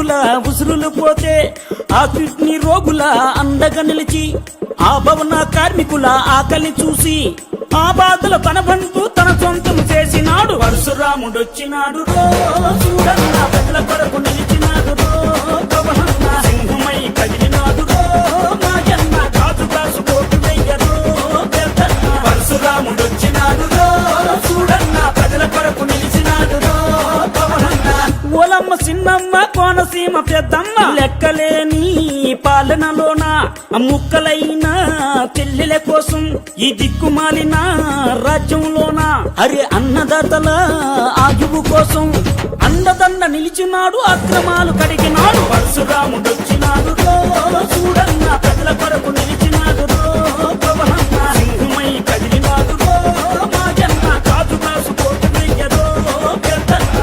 రైతుల ఉసురులు పోతే ఆ కిడ్నీ రోగుల అండగా నిలిచి ఆ భవన కార్మికుల ఆకలి చూసి ఆ బాధలు తన బంధు తన సొంతం చేసినాడు పరశురాముడొచ్చినాడు చూడన్న ప్రజల కొరకు నిలిచినాడు పవనన్న సింహమై కదిలినాడు మాయన్న కాజు కాసు కోటు వెయ్యరు పరశురాముడొచ్చినాడు చూడన్న ప్రజల కొరకు నిలిచినాడు పవనన్న ఓలమ్మ చిన్నమ్మ కోనసీమ పెద్దమ్మ లెక్కలేని పాలనలోన ముక్కలైన చెల్లెల కోసం ఈ దిక్కుమాలిన రాజ్యంలోన అరే అన్నదాతల ఆయువు కోసం అండదండ నిలిచినాడు అక్రమాలు కడిగినాడు పరశురాముడొచ్చినాడు చూడన్న ప్రజల కొరకు నిలిచినాడు పవనన్న సింహమై కదిలినాడు మాయన్న కాజు కాసు కోటు వెయ్యరు పెద్దన్న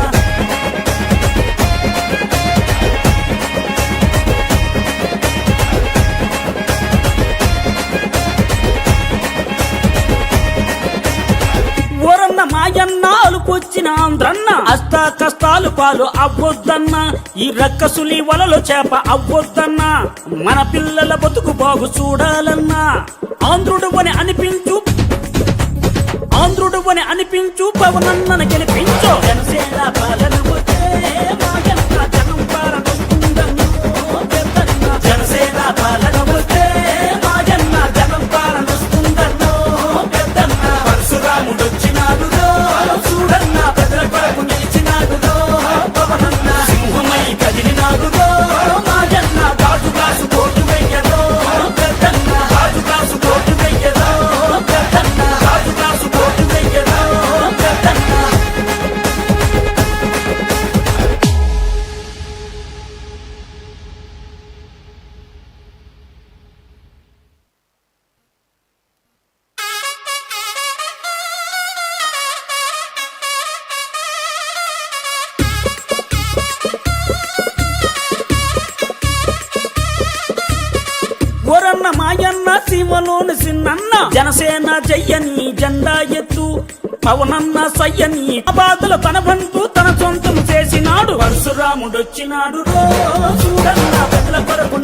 ఓరన్న మాయన్న అలుకొచ్చిన ఆంధ్రన్న అష్ట కష్టాలు పాలు అవ్వొద్దన్న ఈ రక్కసులి వలలో చేప అవ్వొద్దన్న మన పిల్లల బతుకు బాగు చూడాలన్నా ఆంధ్రుడు అని అనిపించు పవనన్నను గెలిపించు జనసేన పాలన వస్తే మాయన్న జనం పాలన వస్తుందన్నో పెద్దన్న జనసేన పాలన వస్తే మాయన్న జనం పాలన వస్తుందన్నో పెద్దన్న పరశురాముడొచ్చినాడు చూడన్న ప్రజల కొరకు నిలిచినాడు పవనన్న సింహమై కదిలినాడు మాయన్న కాజు కాసు కోటు వెయ్యరు పెద్దన్న కాజు కాసు కోటు వెయ్యరు పెద్దన్న కాజు కాసు కోటు వెయ్యరు పెద్దన్న ఓరన్న మాయన్న సీమలోని సిన్నన్న జనసేన జయ్యని జెండా ఎత్తు పవనన్న సయ్యని బాధలు తన బంధు తన సొంతం చేసినాడు పరశురాముడొచ్చినాడు చూడన్న ప్రజల కొరకు